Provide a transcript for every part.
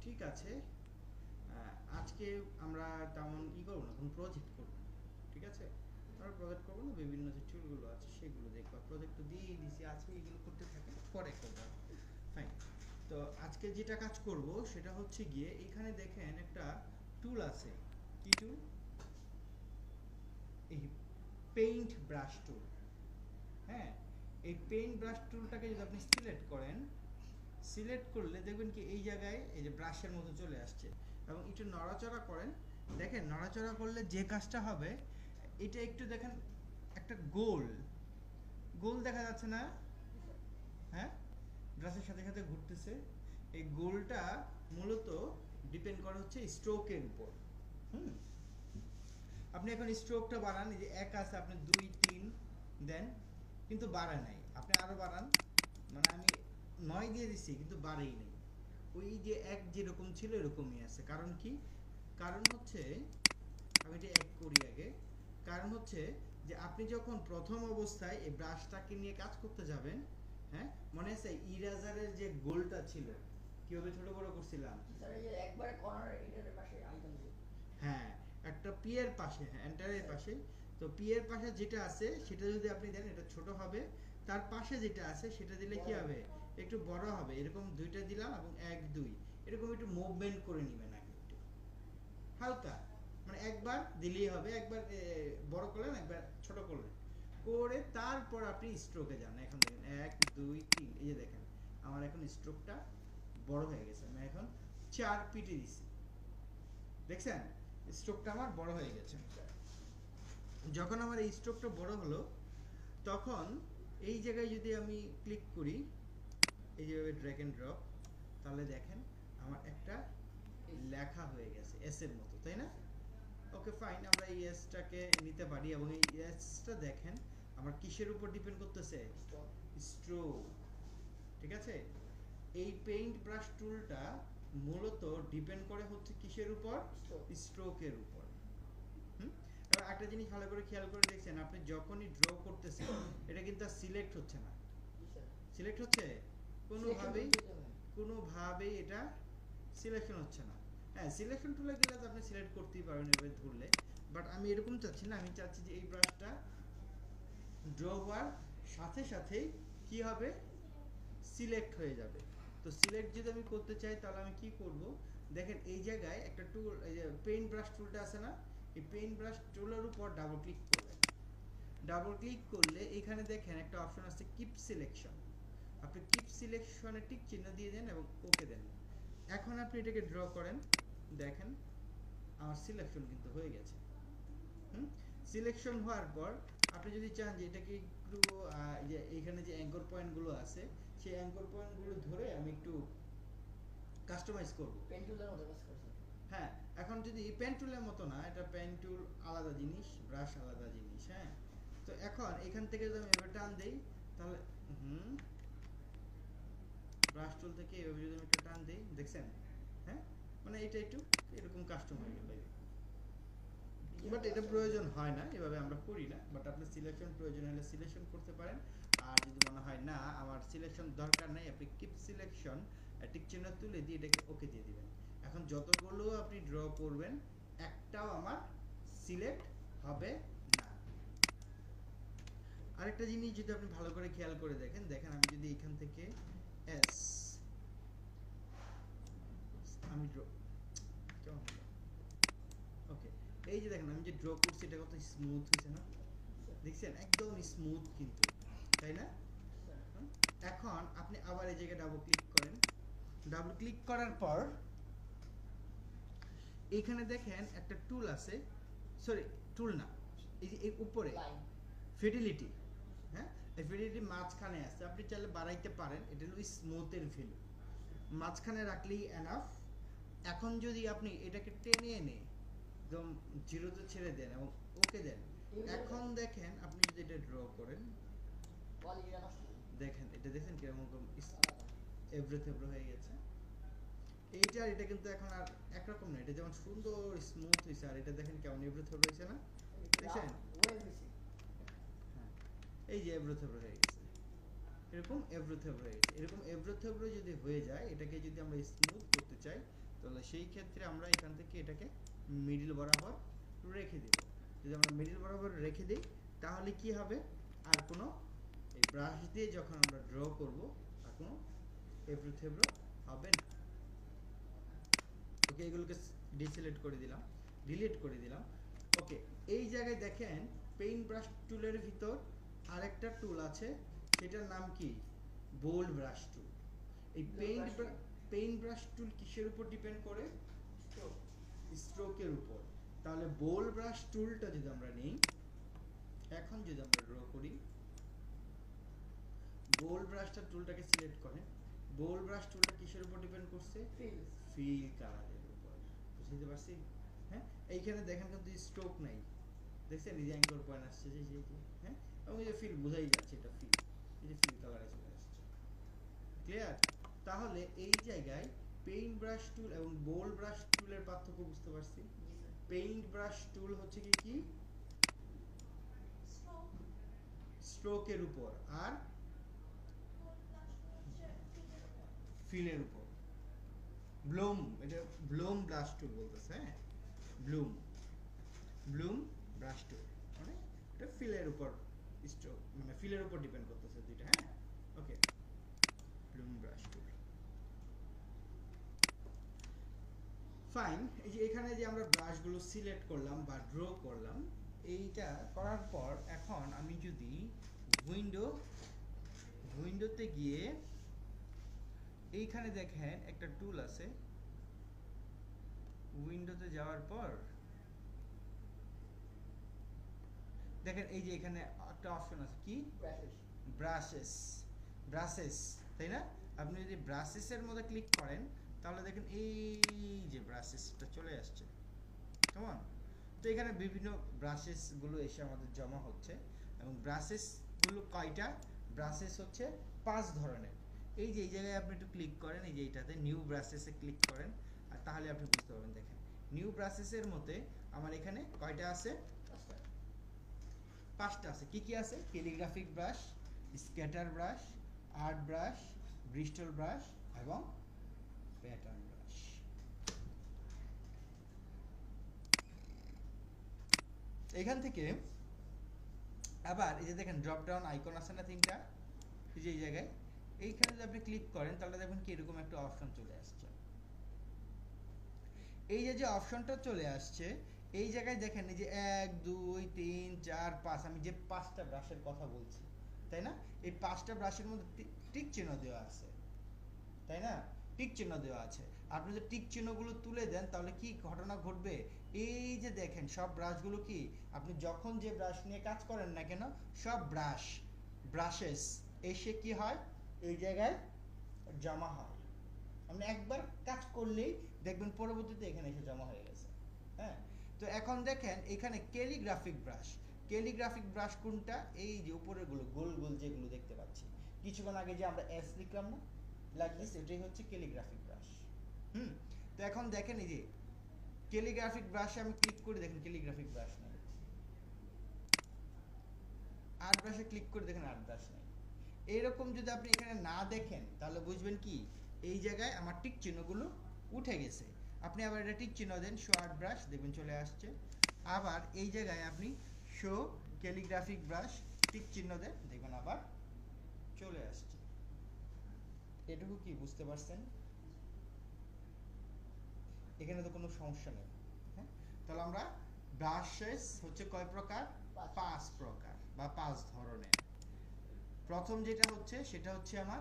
ঠিক আছে, আজকে আমরা তেমন করবো না, কোনো প্রজেক্ট করবো না, ঠিক আছে? আমরা প্রজেক্ট করবো না, বিভিন্ন যে টুলগুলো আছে সেগুলো দেখবো। প্রজেক্ট তো দিয়েই দিছি, আজকে এইগুলো করতে থাকে, পরে করবো। ফাইন। তো আজকে যেটা কাজ করব সেটা হচ্ছে গিয়ে এখানে দেখেন একটা টুল আছে। কি টুল? এই পেইন্ট ব্রাশ টুল। হ্যাঁ, এই পেইন্ট ব্রাশ টুলটাকে যদি আপনি সিলেক্ট করেন, সিলেক্ট করলে দেখবেন কি এই জায়গায় এই যে ব্রাশের মতো চলে আসছে, এবং একটু নড়াচড়া করেন। দেখেন নড়াচড়া করলে যে কাজটা হবে, এটা একটু দেখেন একটা গোল গোল দেখা যাচ্ছে না? হ্যাঁ, ব্রাশের সাথে সাথে ঘুরতেছে। এই গোলটা মূলত ডিপেন্ড করে হচ্ছে স্ট্রোকের উপর। হুম, আপনি এখন স্ট্রোকটা বাড়ান, এই যে এক আছে, আপনি 2 3 দেন, কিন্তু বাড়ে নাই। আপনি আরো বাড়ান, মানে আমি 9 দিয়ে দিছি কিন্তু বাড়েই নাই। ওই যে এক যেরকম ছিল এরকমই আছে। কারণ কি? কারণ হচ্ছে, আমি এটা এক করি আগে। কারণ হচ্ছে যে আপনি যখন প্রথম অবস্থায় এই ব্রাশটাকে নিয়ে কাজ করতে যাবেন, হ্যাঁ, মনে আছে ইরেজারের যে গোলটা ছিল কিভাবে ছোট বড় করছিলাম? একবারে কর্নার এটার পাশে আইকন দিয়ে, হ্যাঁ, একটা পি এর পাশে, হ্যাঁ, এন্টারের পাশে। তো পি এর পাশে যেটা আছে সেটা যদি আপনি দেন, এটা ছোট হবে। তার পাশে যেটা আছে সেটা দিলে কি হবে? একটু বড় হবে। এরকম দুইটা দিলাম, এবং 1 2 এরকম একটু মুভমেন্ট করে নেবেন আগে একটু হালকা, মানে একবার দিলেই হবে। একবার বড় করলেন, একবার ছোট করলেন, করে তারপর আপনি স্ট্রোকে যান। এখন দেখেন 1 2 3, এই যে দেখেন আমার এখন স্ট্রোকটা বড় হয়ে গেছে। আমি এখন 4 পিটে দিছি, দেখছেন স্ট্রোকটা আমার বড় হয়ে গেছে। যখন আমার এই স্ট্রোকটা বড় হলো, তখন এই জায়গায় যদি আমি ক্লিক করি, এই যে ড্র্যাগ এন্ড ড্রপ, তাহলে দেখেন আমার একটা লেখা হয়ে গেছে এস এর মতো, তাই না? ওকে ফাইন, আমরা এই এসটাকে নিতে পারি, এবং এই এসটা দেখেন আমার কিসের উপর ডিপেন্ড করতেছে? স্ট্রোক। ঠিক আছে, এই পেইন্ট ব্রাশ টুলটা মূলত ডিপেন্ড করে হচ্ছে কিসের উপর? স্ট্রোকের উপর। হুম, এবার একটা জিনিস ভালো করে খেয়াল করে দেখছেন, আপনি যখনই ড্র করতেছেন এটা কিন্তু আর সিলেক্ট হচ্ছে না। সিলেক্ট হচ্ছে কোনোভাবেই এটা সিলেকশন হচ্ছে না। হ্যাঁ, সিলেকশন টুলে গেলে তো আপনি সিলেক্ট করতেই পারবেন এভাবে ধরলে, বাট আমি এরকম চাচ্ছি না। আমি চাচ্ছি যে এই ব্রাশটা ড্র হওয়ার সাথে সাথেই কি হবে? সিলেক্ট হয়ে যাবে। তো সিলেক্ট যদি আমি করতে চাই তাহলে আমি কি করব? দেখেন এই জায়গায় একটা টুল, এই যে পেইন্ট ব্রাশ টুলটা আছে না, এই পেইন্ট ব্রাশ টুলের উপর ডাবল ক্লিক করবেন। ডাবল ক্লিক করলে এখানে দেখেন একটা অপশন আছে কিপ সিলেকশন। আপনি কিপ সিলেকশনে টিক চিহ্ন দিয়ে দেন এবং ওকে দেন। এখন আপনি এটাকে ড্র করেন, দেখেন আমার সিলেকশন কিন্তু হয়ে গেছে। সিলেকশন হওয়ার পর আপনি যদি চান যে এটাকে একটু যে এইখানে যে অ্যাঙ্কর পয়েন্টগুলো আছে, সেই অ্যাঙ্কর পয়েন্টগুলো ধরে আমি একটু কাস্টমাইজ করব। পেন টুলের মতো কাজ করছে। হ্যাঁ, এখন যদি পেন টুলের মতো না, এটা পেন টুল আলাদা জিনিস, ব্রাশ আলাদা জিনিস। হ্যাঁ, তো এখন এখান থেকে যদি আমি এভাবে টান দেই, তাহলে ব্রাশ টুল থেকে এভাবে যদি আমি একটু টান দেই, দেখছেন? হ্যাঁ, মানে এটা একটু এরকম কাস্টম হয়ে গেল। বাট এটা প্রয়োজন হয় না, এভাবে আমরা করি না। বাট আপনি সিলেকশন প্রয়োজন হলে সিলেকশন করতে পারেন। আর যদি মনে হয় না আমার সিলেকশন দরকার নেই, আপনি কিপ সিলেকশন টিক চিহ্ন তুলে দিয়ে এটাকে ওকে দিয়ে দিবেন। এখন যতগুলো আপনি ড্র করবেন একটাও আমার সিলেক্ট হবে না। আরেকটা জিনিস যদি আপনি ভালো করে খেয়াল করে দেখেন, দেখেন আমি যদি এখান থেকে এস আমি ড্র কেমন হলো? ওকে, এই যে দেখেন আমি যে ড্র করছি এটা কত স্মুথ হয়েছে না? দেখছেন একদম স্মুথ কিন্তু, তাই না? এখন আপনি আবার এই জায়গায় ডাবল ক্লিক করেন। ডাবল ক্লিক করার পর এখানে দেখেন একটা টুল আছে, সরি টুল না, এই যে এর উপরে ফিডিলিটি। হ্যাঁ, এই ফিডিলিটি মাঝখানে আছে, আপনি চাইলে বাড়াইতে পারেন। এটা হলো স্মুথের ভ্যালু, মাঝখানে রাখলেই এনাফ। এখন যদি আপনি এটাকে টেনে এনে একদম জিরোতে ছেড়ে দেন এবং ওকে দেন, এখন দেখেন আপনি যদি এটা ড্র করেন, দেখেন এটা দেখেন কিরকম এভরি থেভরি হয়ে গেছে। এইটা এটা কিন্তু এখন আর একরকম না, এটা যেমন সুন্দর স্মুথ হয়েছে, আর এটা দেখেন কেমন এভরি থেভরি হয়েছে না? দেখছেন? হ্যাঁ, এই যে এভরি থেভরি হয়ে গেছে, এরকম এভরি থেভরি হয়ে গেছে। এরকম এভরি থেভরি যদি হয়ে যায়, এটাকে যদি আমরা স্মুথ করতে চাই তাহলে সেই ক্ষেত্রে আমরা এখান থেকে এটাকে মিডল বরাবর রেখে দেব। যদি আমরা মিডল বরাবর রেখে দিই তাহলে কি হবে, আর কোনো এই ব্রাশ দিয়ে যখন আমরা ড্র করব আর কোনো এবড়ো থেবড়ো হবে না। ওকে, এগুলোকে ডিসিলেক্ট করে দিলাম, ডিলিট করে দিলাম। ওকে, এই জায়গায় দেখেন পেইন্ট ব্রাশ টুলের ভিতর আরেকটা টুল আছে, সেটার নাম কি, বোল্ড ব্রাশ টুল। এই পেইন্ট ব্রাশ টুল কিসের উপর ডিপেন্ড করে, স্ট্রোকের উপর। তাহলে বোল্ড ব্রাশ টুলটা যদি আমরা নিই, এখন যদি আমরা ড্র করি, বোল্ড ব্রাশটা টুলটাকে সিলেক্ট করেন। বোল্ড ব্রাশ টুলটা কিসের উপর ডিপেন্ড করছে, ফিল কালারের উপর। বুঝতে পারছি? হ্যাঁ, এইখানে দেখেন কিন্তু স্ট্রোক নাই, দেখছেন এই যে অ্যাঙ্কর পয়েন্ট আসছে যে হ্যাঁ, এবং এই যে ফিল বোঝাই যাচ্ছে এটা ফিল, এই যে ফিল কালারে চলে আসছে। ক্লিয়ার? তাহলে এই জায়গায় পেইন্ট ব্রাশ টুল এবং বোল্ড ব্রাশ টুলের পার্থক্য বুঝতে পারছি। পেইন্ট ব্রাশ টুল হচ্ছে কি স্ট্রোকের উপর, আর ফিলের উপর। ব্লুম, এটা ব্লুম ব্রাশ টুল বলতেছে। হ্যাঁ, ব্লুম ব্রাশ টুল মানে এটা ফিলের উপর, স্ট্রোক মানে ফিলের উপর ডিপেন্ড করতেছে দুইটা। হ্যাঁ, ওকে, ব্লুম ব্রাশ টুল। ফাইন। এই যে এখানে যে আমরা ব্রাশগুলো সিলেক্ট করলাম বা ড্র করলাম, এইটা করার পর এখন আমি যদি উইন্ডোতে গিয়ে এইখানে দেখেন একটা টুল আছে, উইন্ডোতে যাওয়ার পর দেখেন এই যে এখানে একটা অপশন আছে কি, ব্রাশেস, তাই না? আপনি যদি ব্রাশেসের মধ্যে ক্লিক করেন তাহলে দেখেন এই যে ব্রাশেসটা চলে আসছে, কেমন? তো এখানে বিভিন্ন ব্রাশেস গুলো এসে আমাদের জমা হচ্ছে, এবং ব্রাশেস গুলো কয়টা, ব্রাশেস হচ্ছে 5 ধরনের। এই যে এই জায়গায় আপনি একটু ক্লিক করেন, এই যে এইটাতে নিউ ব্রাশেসে ক্লিক করেন, আর তাহলে আপনি বুঝতে পারবেন। দেখেন নিউ ব্রাশেসের মধ্যে আমার এখানে কয়টা আছে, 5টা আছে। কি কি আছে, calligraphic brush, scatter brush, art brush, Bristol brush এবং প্যাটার্ন ব্রাশ। এখান থেকে আবার এই যে দেখেন ড্রপ ডাউন আইকন আছে না 3টা, এই যে এই জায়গায় এইখানে যদি আপনি ক্লিক করেন তাহলে দেখবেন কি এরকম একটা অপশন চলে আসছে। এই যে যে অপশনটা চলে আসছে, এই জায়গায় দেখেন এই যে 1 2 3 4 5, আমি যে 5টা ব্রাশের কথা বলছি, তাই না? এই 5টা ব্রাশের মধ্যে টিক চিহ্ন দেওয়া আছে, তাই না? টিক চিহ্ন দেওয়া আছে। আপনি যদি টিক চিহ্নগুলো তুলে দেন তাহলে কি ঘটনা ঘটবে, এই যে দেখেন সব ব্রাশগুলো কি, আপনি যখন যে ব্রাশ নিয়ে কাজ করেন না কেন, সব ব্রাশেস এসে কি হয়, এই জায়গায় জমা হয়। আপনি একবার কাজ করলেই দেখবেন পরবর্তীতে এখানে এসে জমা হয়ে গেছে। হ্যাঁ, তো এখন দেখেন এখানে ক্যালিগ্রাফিক ব্রাশ কোনটা, এই যে উপরের গুলো গোল গোল যেগুলো দেখতে পাচ্ছি, কিছুক্ষণ আগে যে আমরা এস লিখলাম না, লাইক দিস, এটাই হচ্ছে ক্যালিগ্রাফিক ব্রাশ। তো এখন দেখেন এই যে ক্যালিগ্রাফিক ব্রাশে আমি ক্লিক করে দেখেন ক্যালিগ্রাফিক ব্রাশ নেই, আর্ট ব্রাশে ক্লিক করে দেখেন আর্ট ব্রাশ নেই। এইরকম যদি আপনি এখানে না দেখেন তাহলে বুঝবেন কি, এই জায়গায় আমার টিক চিহ্নগুলো উঠে গেছে। আপনি আবার এটা টিক চিহ্ন দেন, শো আর্ট ব্রাশ, দেখবেন চলে আসছে। আবার এই জায়গায় আপনি শো ক্যালিগ্রাফিক ব্রাশ টিক চিহ্ন দেন, দেখবেন আবার চলে আসছে। এটুকু কি বুঝতে পারছেন? এখানে তো কোনো সমস্যা নেই। হ্যাঁ, তাহলে আমরা ব্রাশেস হচ্ছে কয় প্রকার, 5 প্রকার বা 5 ধরনের। প্রথম যেটা হচ্ছে সেটা হচ্ছে আমার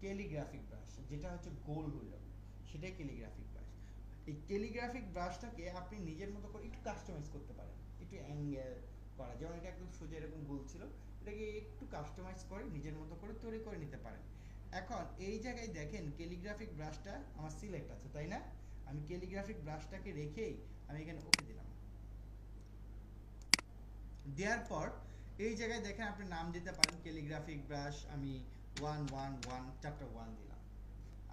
ক্যালিগ্রাফিক ব্রাশ, যেটা হচ্ছে গোল হলো সেটাই ক্যালিগ্রাফিক ব্রাশ। এই ক্যালিগ্রাফিক ব্রাশটাকে আপনি নিজের মতো করে একটু কাস্টমাইজ করতে পারেন, একটু অ্যাঙ্গেল করা, যেমন এটা একদম সোজা এরকম গোল ছিল, এটাকে একটু কাস্টমাইজ করে নিজের মতো করে তৈরি করে নিতে পারেন। এখন এই জায়গায় দেখেন ক্যালিগ্রাফিক ব্রাশটা আমার সিলেক্ট আছে, তাই না? আমি ক্যালিগ্রাফিক ব্রাশটাকে রেখেই আমি এখানে ওকে দিলাম। দেওয়ার পর এই জায়গায় দেখেন আপনি নাম দিতে পারেন ক্যালিগ্রাফিক ব্রাশ, আমি 111 4টা 1 দিলাম।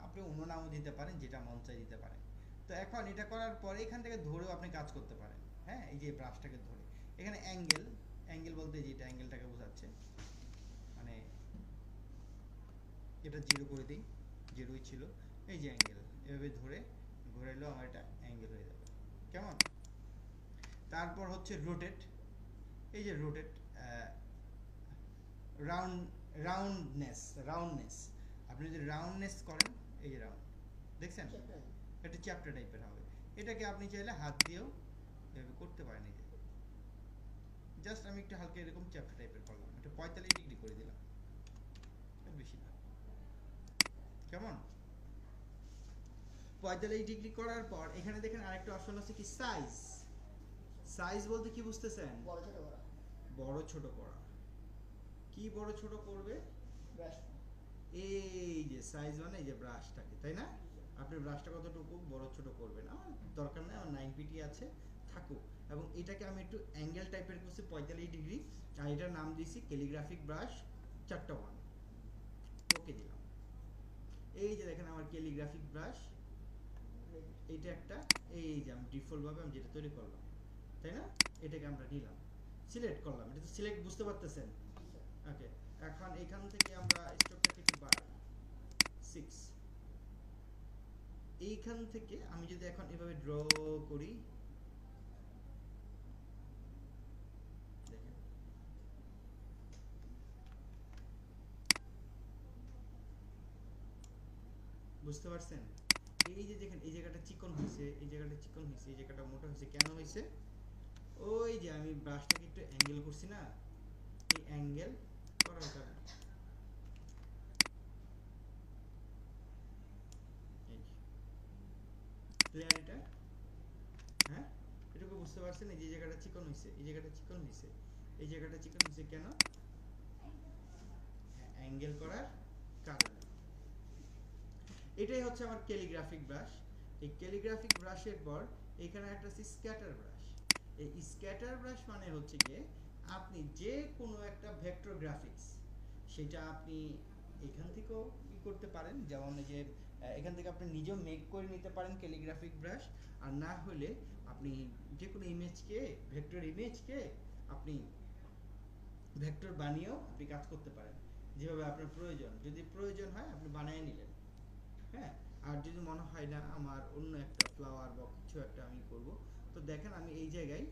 আপনি অন্য নামও দিতে পারেন, যেটা মন চাই দিতে পারেন। তো এখন এটা করার পরে এখান থেকে ধরেও আপনি কাজ করতে পারেন। হ্যাঁ, এই যে ব্রাশটাকে ধরে এখানে অ্যাঙ্গেল বলতে যেটা অ্যাঙ্গেলটাকে বোঝাচ্ছে, মানে এটা 0 করে দিই, 0ই ছিল, এই যে অ্যাঙ্গেল এভাবে ধরে ঘোরাইলেও আমার এটা অ্যাঙ্গেল হয়ে যাবে। কেমন? তারপর হচ্ছে রোটেট। এই যে রোটেট, রাউন্ডনেস আপনি যদি রাউন্ডনেস করেন, এই যে রাউন্ড দেখছেন, এটা চ্যাপ্টার টাইপের হবে। এটাকে আপনি চাইলে হাত দিয়েও এভাবে করতে পারেন। এই যে জাস্ট আমি একটু হালকা এরকম চ্যাপ্টার টাইপের করলাম, এটা 45 ডিগ্রি করে দিলাম, বেশি না। কেমন? 45 ডিগ্রি করার পর এখানে দেখেন আরেকটা অপশন আছে কি, সাইজ বলতে কি বুঝতেছেন? বড় ছোট করা। কি বড় ছোট করবে? এই যে সাইজ মানে এই যে ব্রাশটাকে, তাই না? আপনি ব্রাশটা কতটুকু বড় ছোট করবেন, আমার দরকার নেই, আমার 9 পিটি আছে, থাকুক। এবং এটাকে আমি একটু অ্যাঙ্গেল টাইপের করছি 45 ডিগ্রি, আর এটার নাম দিয়েছি ক্যালিগ্রাফিক ব্রাশ চ্যাপ্টার 1। ওকে দিলাম। এই যে দেখেন আমার ক্যালিগ্রাফিক ব্রাশ, এইটা একটা, এই যে আমি ডিফল্ট ভাবে আমি যেটা তৈরি করলাম, তাই না? এটাকে আমরা নিলাম, সিলেক্ট করলাম। এটা তো সিলেক্ট, বুঝতে পারতেছেন? ওকে, এখন এখান থেকে আমরা স্ট্রোকটাকে একটু বাড়াই 6। এইখান থেকে আমি যদি এখন এভাবে ড্র করি, দেখেন বুঝতে পারছেন? এই যে দেখেন এই জায়গাটা চিকন হয়েছে, এই জায়গাটা চিকন হয়েছে, এই জায়গাটা মোটা হয়েছে, কেন হয়েছে? ওই যে আমি ব্রাশটাকে একটু অ্যাঙ্গেল করছি না, এই অ্যাঙ্গেল করার কারণে। ক্লিয়ার এটা? হ্যাঁ, এটুকু বুঝতে পারছেন? এই যে জায়গাটা চিকন হয়েছে, এই জায়গাটা চিকন হয়েছে, এই জায়গাটা চিকন হয়েছে, কেন? অ্যাঙ্গেল করার কারণে। এটাই হচ্ছে আমার ক্যালিগ্রাফিক ব্রাশ। এই ক্যালিগ্রাফিক ব্রাশের পর এখানে একটা আছে স্ক্যাটার ব্রাশ। এই স্ক্যাটার ব্রাশ মানে হচ্ছে গিয়ে আপনি যে কোনো একটা ভেক্টর গ্রাফিক্স, সেটা আপনি এখান থেকেও কি করতে পারেন, যেমন এই যে এখান থেকে আপনি নিজেও মেক করে নিতে পারেন ক্যালিগ্রাফিক ব্রাশ, আর না হলে আপনি যে কোনো ইমেজকে, ভেক্টর ইমেজকে আপনি ভেক্টর বানিয়েও আপনি কাজ করতে পারেন, যেভাবে আপনার প্রয়োজন। যদি প্রয়োজন হয় আপনি বানিয়ে নিলেন, হ্যাঁ। আর যদি মনে হয় না আমার অন্য একটা ফ্লাওয়ার বা কিছু একটা আমি করব, তো দেখেন আমি এই জায়গায়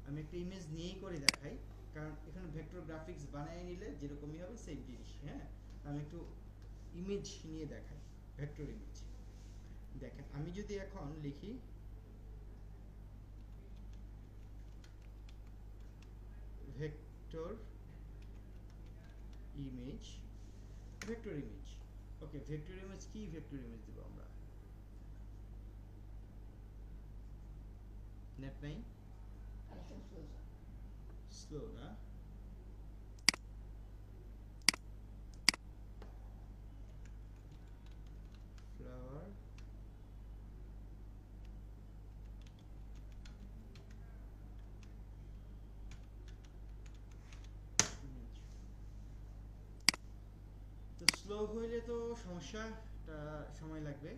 আমি একটা ইমেজ নিয়েই করে দেখাই, কারণ এখানে ভেক্টর গ্রাফিক্স বানিয়ে নিলে যেরকমই হবে সেম জিনিস, হ্যাঁ। আমি একটু ইমেজ নিয়ে দেখাই, ভেক্টর ইমেজ। দেখেন আমি যদি এখন লিখি ভেক্টর ইমেজ, ভেক্টর ইমেজ, ওকে। ভেক্টর ইমেজ কি, ভেক্টর ইমেজ দেব আমরা, নেট নাই, স্লো না, ফ্লাওয়ার তো স্লো হইলে তো সমস্যাটা সময় লাগবে।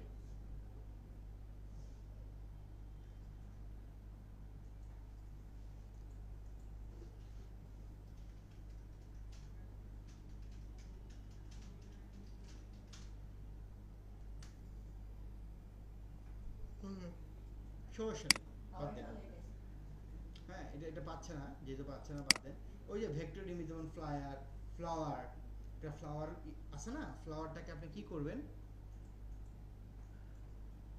সমস্যা নেই, বাদ দেন। হ্যাঁ, এটা পাচ্ছে না, যেহেতু পাচ্ছে না বাদ দেন। ওই যে ভেক্টর ইমেজ, যেমন ফ্লাওয়ার, একটা ফ্লাওয়ার আছে না, ফ্লাওয়ারটাকে আপনি কি করবেন,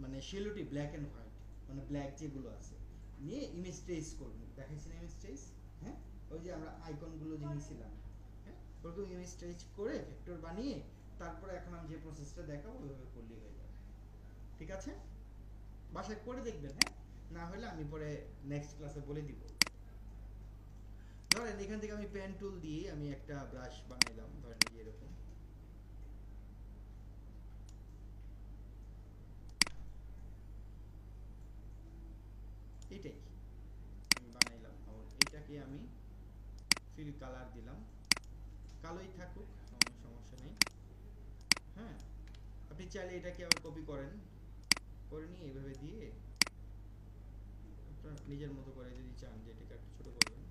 মানে শেলোটি ব্ল্যাক এন্ড হোয়াইট, মানে ব্ল্যাক যেগুলো আছে নিয়ে ইমেজ ট্রেস করবেন, দেখাইছি না ইমেজ ট্রেস, হ্যাঁ। ওই যে আমরা আইকনগুলো যে নিয়েছিলাম, হ্যাঁ, ওরকম ইমেজ ট্রেস করে ভেক্টর বানিয়ে তারপরে এখন আমি যে প্রসেসটা দেখাবো ওইভাবে করলেই হয়ে যাবে। ঠিক আছে, বাসায় করে দেখবেন, হ্যাঁ। না হলে আমি পরে নেক্সট ক্লাসে বলে দিব। ধরেন এখান থেকে আমি পেন টুল দিয়ে আমি একটা ব্রাশ বানাইলাম, ধরেন এই এরকম, এটাই আমি বানাইলাম। এটাকে আমি ফিল কালার দিলাম, কালোই থাকুক, সমস্যা নেই, হ্যাঁ। আপনি চাইলে এটাকে আবার কপি করেন, করে নিয়ে এভাবে দিয়ে আপনার নিজের মতো করে যদি চান যে এটাকে একটু ছোট করবেন,